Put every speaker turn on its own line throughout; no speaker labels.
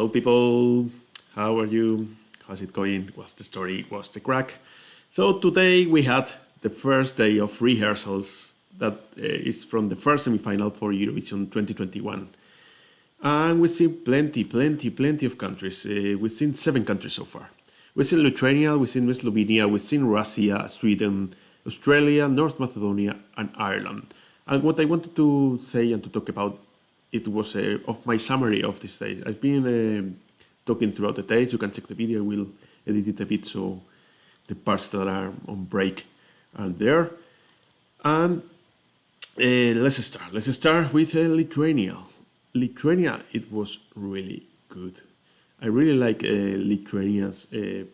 Hello people, how are you? How's it going? What's the story? What's the crack? So today we had the first day of rehearsals that is from the first semi-final for Eurovision 2021. And we've seen plenty of countries. We've seen 7 countries so far. We've seen Lithuania, we've seen Macedonia, we've seen Russia, Sweden, Australia, North Macedonia, and Ireland. And what I wanted to say and to talk about, it was of my summary of this day. I've been talking throughout the days. You can check the video. We'll edit it a bit so the parts that are on break are there. And let's start. Let's start with Lithuania. Lithuania, it was really good. I really like Lithuania's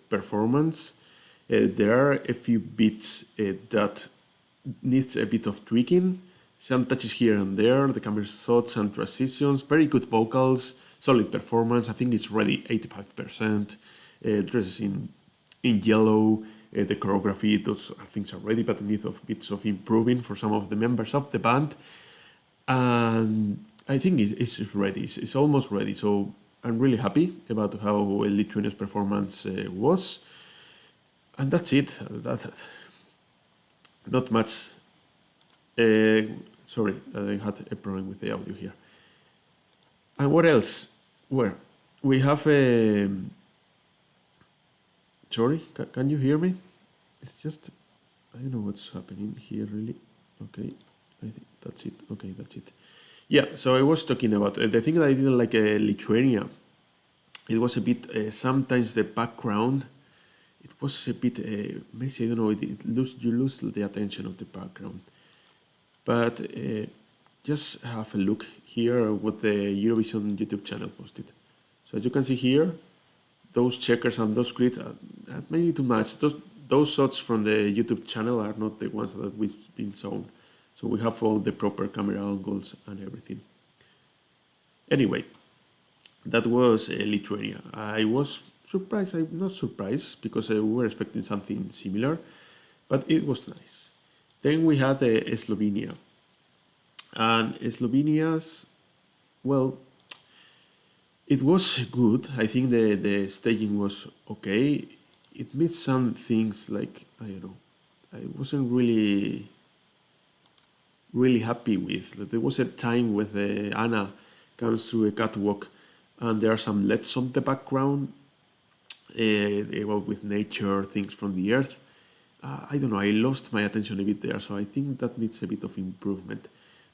performance. There are a few bits that needs a bit of tweaking. Some touches here and there, the camera shots and transitions, very good vocals, solid performance. I think it's ready 85%. Dresses in yellow, the choreography, those things are ready, but need of bits of improving for some of the members of the band. And I think it's ready. It's almost ready. So I'm really happy about how Lithuania's performance was. And that's it. Not much. Sorry, I had a problem with the audio here. And what else? Where? We have a... Sorry, can you hear me? It's just... I don't know what's happening here, really. Okay, I think that's it. Okay, that's it. Yeah, so I was talking about... the thing that I didn't like Lithuania, it was a bit... sometimes the background, it was a bit messy. I don't know, you lose the attention of the background. But just have a look here what the Eurovision YouTube channel posted. So as you can see here, those checkers and those grids are maybe too much. Those shots from the YouTube channel are not the ones that we've been shown. So we have all the proper camera angles and everything. Anyway, that was Lithuania. I was surprised. I'm not surprised because we were expecting something similar, but it was nice. Then we had Slovenia. And Slovenia's, well, it was good. I think the staging was okay. It missed some things like, I don't know, I wasn't really happy with. There was a time with Anna comes through a catwalk and there are some LEDs on the background with nature, things from the earth. I don't know, I lost my attention a bit there, so I think that needs a bit of improvement.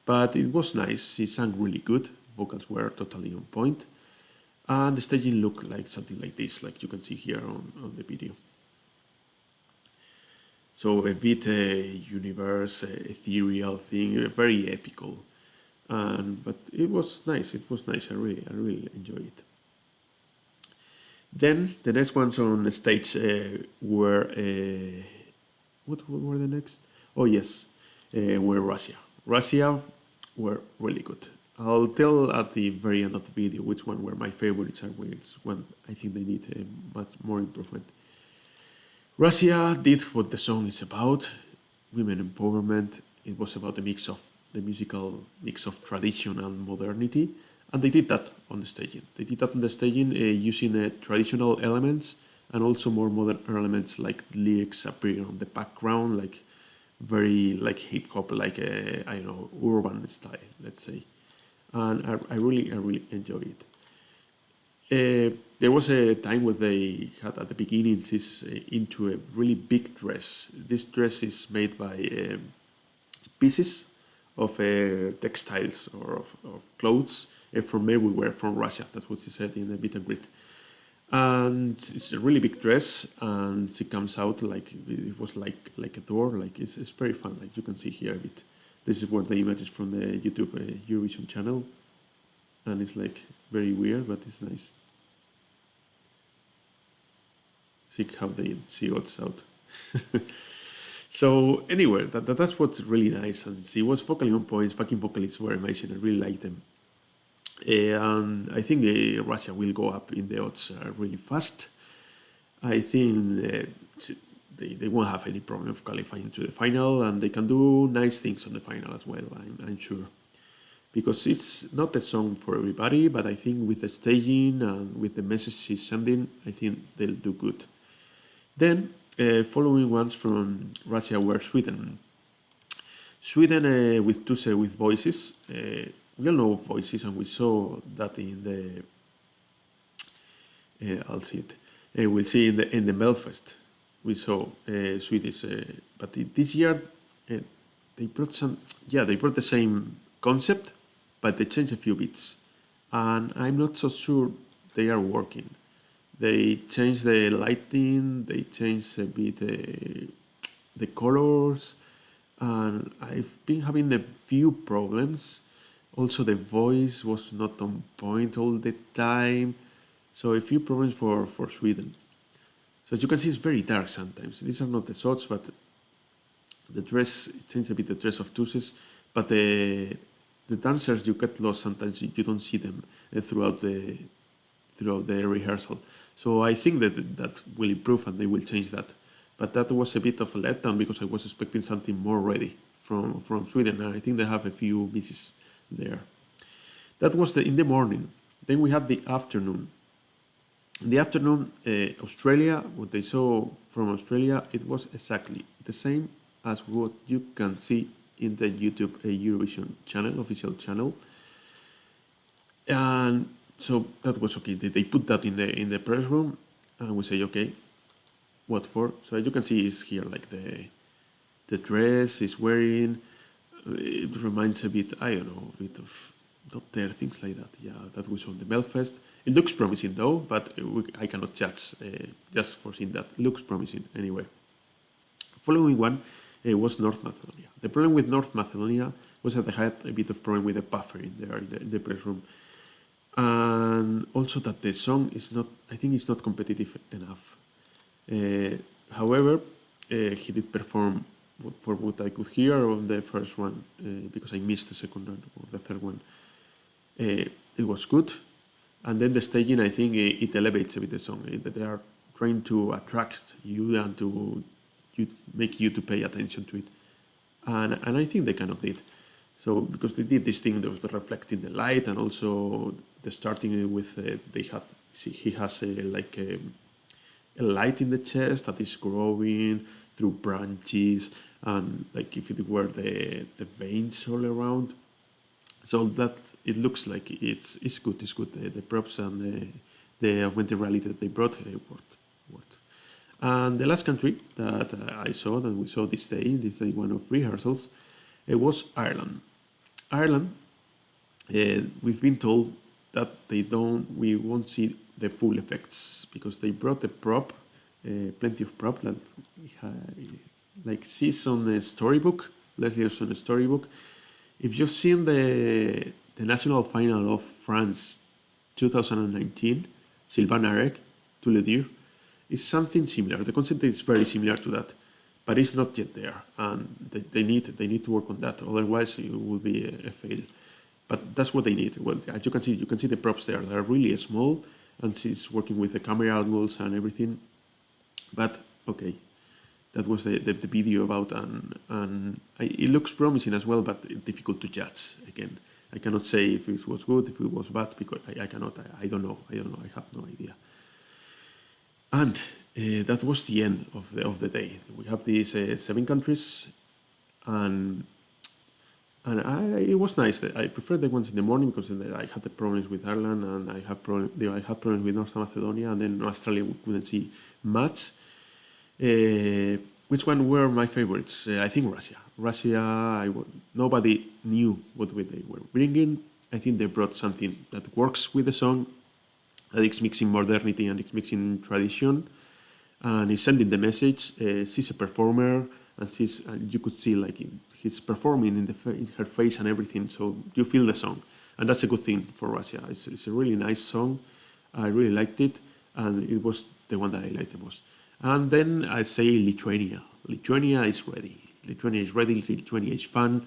But it was nice, she sang really good, vocals were totally on point, and the staging looked like something like this, like you can see here on the video. So a bit universe, ethereal thing, very epical, but it was nice, I really enjoyed it. Then the next ones on the stage were... what were the next? Oh yes, were Russia. Russia were really good. I'll tell at the very end of the video which one were my favorites and which one I think they need much more improvement. Russia did what the song is about, women empowerment. It was about the musical mix of tradition and modernity, and they did that on the staging. They did that on the staging using traditional elements and also more modern elements like lyrics appearing on the background, like very like hip hop, like I don't know, urban style, let's say. And I really enjoyed it. There was a time where they had at the beginning this into a really big dress. This dress is made by pieces of textiles or of clothes from everywhere from Russia. That's what she said in the meet and greet. And it's a really big dress, and she comes out like it was like a door. Like it's very fun. Like you can see here a bit. This is what the images from the YouTube Eurovision channel, and it's like very weird, but it's nice. See how she got out. So anyway, that's what's really nice, and she was vocally on point. Fucking vocalists were amazing. I really like them. And I think Russia will go up in the odds really fast. I think they won't have any problem of qualifying to the final, and they can do nice things on the final as well, I'm sure. because it's not a song for everybody, but I think with the staging and with the message she's sending, I think they'll do good. Then, following ones from Russia were Sweden. Sweden with Tuse with Voices. We all know Voices, and we saw that in the. I'll see it. We'll see in the Melfest. We saw Swedish, but this year they brought some. Yeah, they brought the same concept, but they changed a few bits, and I'm not so sure they are working. They changed the lighting, they changed a bit the colors, and I've been having a few problems. Also, the voice was not on point all the time, so a few problems for Sweden. So as you can see, it's very dark sometimes. These are not the shots, but the dress changed a bit, the dress of Tuses, but the dancers, you get lost sometimes. You don't see them throughout the rehearsal. So I think that will improve and they will change that. But that was a bit of a letdown because I was expecting something more ready from Sweden, and I think they have a few misses there. That was in the morning. Then we had the afternoon. In the afternoon, Australia, what they saw from Australia, it was exactly the same as what you can see in the YouTube Eurovision channel, official channel. And so that was okay. They put that in the press room, and we say, okay, what for? So as you can see, is here like the dress is wearing. It reminds a bit, I don't know, a bit of Doctor, things like that. Yeah, that we saw in the Belfast. It looks promising though, but I cannot judge just for seeing that. It looks promising anyway. Following one was North Macedonia. The problem with North Macedonia was that they had a bit of problem with the buffer in there in the press room. And also that the song is not, I think it's not competitive enough. However, he did perform for what I could hear on the first one, because I missed the second one or the third one. It was good. And then the staging, I think it elevates a bit the song. They are trying to attract you and to make you to pay attention to it. And I think they kind of did. So because they did this thing that was reflecting the light, and also the starting with he has a light in the chest that is growing through branches, and like if it were the veins all around. So that it looks like it's good. It's good. The props and the augmented reality that they brought worked. And the last country that I saw, that we saw this day one of rehearsals, it was Ireland. Ireland, we've been told that we won't see the full effects because they brought a prop, plenty of prop that like she's on a storybook. Leslie is on a storybook. If you've seen the national final of France 2019, Sylvain Arek, to Le Dur, is something similar. The concept is very similar to that, but it's not yet there, and they need to work on that. Otherwise, it will be a fail. But that's what they need. Well, as you can see the props there. They're really small, and she's working with the camera angles and everything. But okay, that was the video about, and it looks promising as well, but difficult to judge. Again, I cannot say if it was good, if it was bad, because I cannot. I don't know. I have no idea. And that was the end of the day. We have these 7 countries, and it was nice. I prefer the ones in the morning because I had the problems with Ireland, and I had problems with North Macedonia, and then Australia we couldn't see much. Which one were my favorites? I think Russia. Russia, nobody knew what they were bringing. I think they brought something that works with the song, that it's mixing modernity and it's mixing tradition, and it's sending the message. She's a performer, and you could see like he's performing in her face and everything, so you feel the song, and that's a good thing for Russia. It's a really nice song. I really liked it, and it was the one that I liked the most. And then I'd say Lithuania. Lithuania is ready. Lithuania is fun.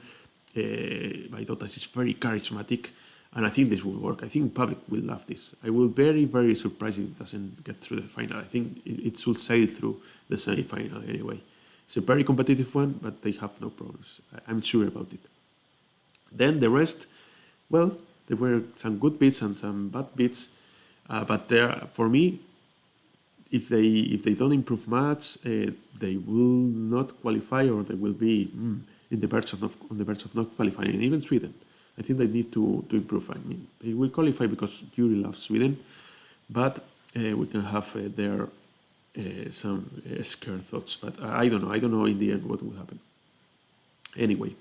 I thought that it's very charismatic, and I think this will work. I think public will love this. I will be very, very surprised if it doesn't get through the final. I think it should sail through the semi-final anyway. It's a very competitive one, but they have no problems. I'm sure about it. Then the rest well, there were some good bits and some bad bits, but there, for me, if they don't improve much, they will not qualify, or they will be in the verge of on the verge of not qualifying. And even Sweden, I think they need to improve. I mean, they will qualify because Yuri loves Sweden, but we can have there some scared thoughts. But I don't know. I don't know in the end what will happen. Anyway.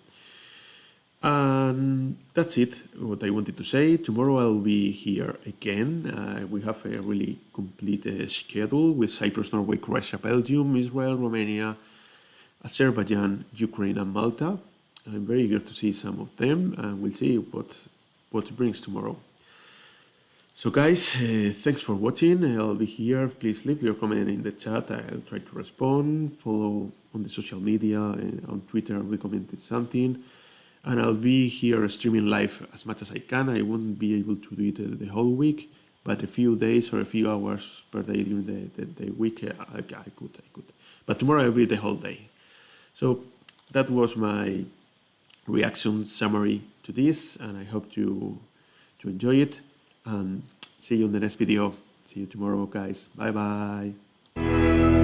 And that's it, what I wanted to say. Tomorrow I'll be here again. We have a really complete schedule with Cyprus, Norway, Croatia, Belgium, Israel, Romania, Azerbaijan, Ukraine, and Malta. I'm very eager to see some of them, and we'll see what it brings tomorrow. So guys, thanks for watching. I'll be here. Please leave your comment in the chat. I'll try to respond. Follow on the social media, on Twitter, we commented something. And I'll be here streaming live as much as I can. I won't be able to do it the whole week, but a few days or a few hours per day during the week, I could. But tomorrow I'll be the whole day. So that was my reaction summary to this, and I hope to enjoy it. And see you in the next video. See you tomorrow, guys. Bye bye.